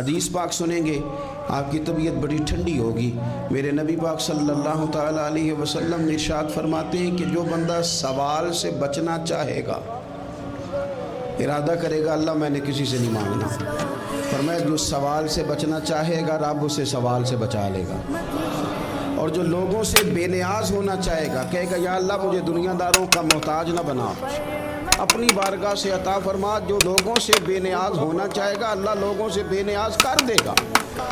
حدیث پاک سنیں گے آپ کی طبیعت بڑی ٹھنڈی ہوگی۔ میرے نبی پاک صلی اللہ تعالیٰ علیہ وسلم نے ارشاد فرماتے ہیں کہ جو بندہ سوال سے بچنا چاہے گا، ارادہ کرے گا اللہ میں نے کسی سے نہیں مانگنا، فرمایا جو سوال سے بچنا چاہے گا رب اسے سوال سے بچا لے گا۔ اور جو لوگوں سے بے نیاز ہونا چاہے گا، کہے گا یا اللہ مجھے دنیا داروں کا محتاج نہ بنا، اپنی بارگاہ سے عطا فرما۔ جو لوگوں سے بے نیاز ہونا چاہے گا اللہ لوگوں سے بے نیاز کر دے گا۔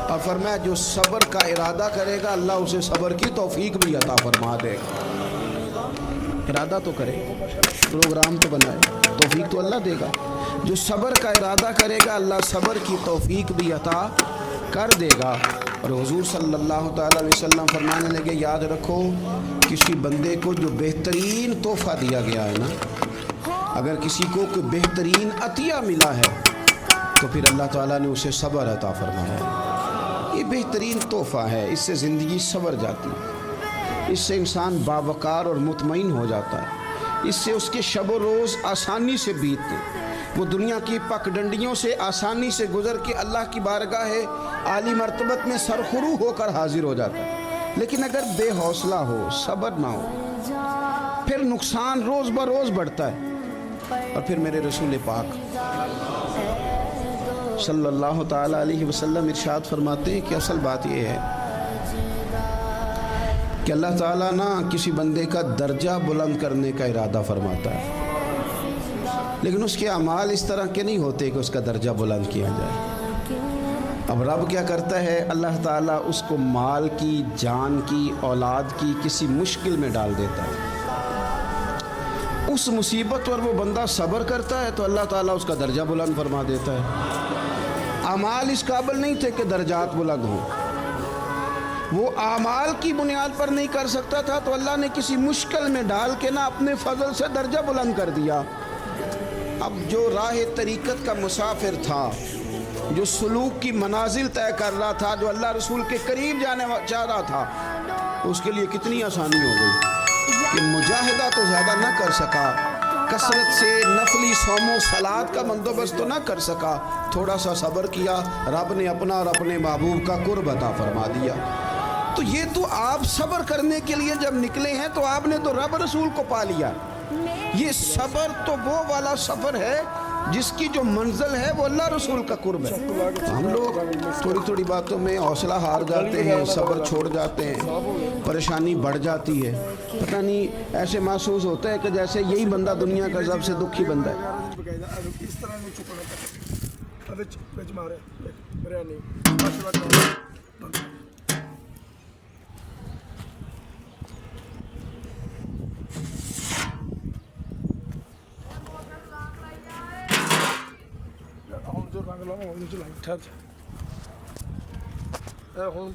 اور فرمایا جو صبر کا ارادہ کرے گا اللہ اسے صبر کی توفیق بھی عطا فرما دے گا۔ ارادہ تو کرے، پروگرام تو بنائے، توفیق تو اللہ دے گا۔ جو صبر کا ارادہ کرے گا اللہ صبر کی توفیق بھی عطا کر دے گا۔ اور حضور صلی اللہ تعالیٰ علیہ وسلم فرمانے لگے یاد رکھو کسی بندے کو جو بہترین تحفہ دیا گیا ہے نا، اگر کسی کو کوئی بہترین عطیہ ملا ہے تو پھر اللہ تعالیٰ نے اسے صبر عطا فرمایا ہے۔ یہ بہترین تحفہ ہے، اس سے زندگی سنور جاتی ہے، اس سے انسان باوقار اور مطمئن ہو جاتا ہے، اس سے اس کے شب و روز آسانی سے بیتتے، وہ دنیا کی پگڈنڈیوں سے آسانی سے گزر کے اللہ کی بارگاہ عالی مرتبت میں سرخرو ہو کر حاضر ہو جاتا ہے۔ لیکن اگر بے حوصلہ ہو، صبر نہ ہو، پھر نقصان روز بروز بڑھتا ہے۔ اور پھر میرے رسول پاک صلی اللہ تعالیٰ علیہ وسلم ارشاد فرماتے ہیں کہ اصل بات یہ ہے کہ اللہ تعالیٰ نہ کسی بندے کا درجہ بلند کرنے کا ارادہ فرماتا ہے، لیکن اس کے اعمال اس طرح کے نہیں ہوتے کہ اس کا درجہ بلند کیا جائے۔ اب رب کیا کرتا ہے، اللہ تعالیٰ اس کو مال کی، جان کی، اولاد کی کسی مشکل میں ڈال دیتا ہے۔ اس مصیبت پر وہ بندہ صبر کرتا ہے تو اللہ تعالیٰ اس کا درجہ بلند فرما دیتا ہے۔ اعمال اس قابل نہیں تھے کہ درجات بلند ہوں، وہ اعمال کی بنیاد پر نہیں کر سکتا تھا تو اللہ نے کسی مشکل میں ڈال کے نہ اپنے فضل سے درجہ بلند کر دیا۔ اب جو راہ طریقت کا مسافر تھا، جو سلوک کی منازل طے کر رہا تھا، جو اللہ رسول کے قریب جانے چاہ رہا تھا، اس کے لیے کتنی آسانی ہو گئی کہ مجاہدہ تو زیادہ نہ کر سکا، کثرت سے نفلی صوم و صلات کا بندوبست تو نہ کر سکا، تھوڑا سا صبر کیا، رب نے اپنا اور اپنے محبوب کا قرب عطا فرما دیا۔ تو یہ تو آپ صبر کرنے کے لیے جب نکلے ہیں تو آپ نے تو رب رسول کو پا لیا۔ یہ صبر تو وہ والا سفر ہے جس کی جو منزل ہے وہ اللہ رسول کا قرب ہے۔ ہم لوگ تھوڑی تھوڑی باتوں میں حوصلہ ہار جاتے ہیں، صبر چھوڑ جاتے ہیں، پریشانی بڑھ جاتی ہے، پتہ نہیں ایسے محسوس ہوتا ہے کہ جیسے یہی بندہ دنیا کا سب سے دکھی بندہ ہے۔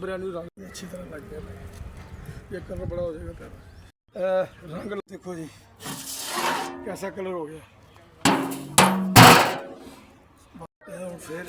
بریانی رنگ اچھی طرح لگ گیا، یہ کلر بڑا ہو جائے گا تیرا۔ رنگ دیکھو جی کیسا کلر ہو گیا، پھر